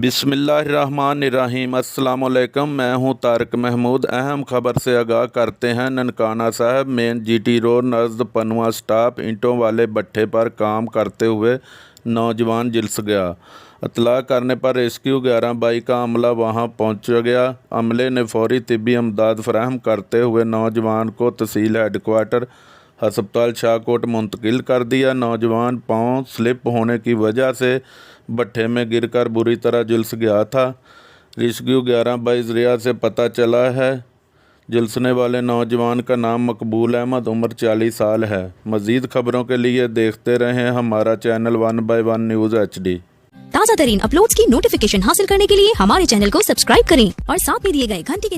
बिस्मिल्लाहिर्रहमानिर्रहीम। अस्सलाम वालेकुम। मैं हूं तारिक महमूद। अहम खबर से आगाह करते हैं। ननकाना साहब मेन जीटी रोड नज़द पनवा स्टाफ ईंटों वाले भट्ठे पर काम करते हुए नौजवान झुलस गया। इतला करने पर रेस्क्यू 11/22 का अमला वहां पहुंच गया। अमले ने फौरी तिब्बी इमदाद फराहम करते हुए नौजवान को तहसील हेडक्वार्टर हस्पताल शाहकोट मुंतकिल कर दिया। नौजवान पाँव स्लिप होने की वजह से भट्ठे में गिरकर बुरी तरह झुलस गया था। रेस्क्यू 11/22 ज़रिया से पता चला है झुलसने वाले नौजवान का नाम मकबूल अहमद, उम्र 40 साल है। मज़ीद खबरों के लिए देखते रहें हमारा चैनल 1/1 न्यूज़ HD। ताज़ा तरीन अपलोड्स की नोटिफिकेशन हासिल करने के लिए हमारे चैनल को सब्सक्राइब करें और साथ में दिए गए घंटी के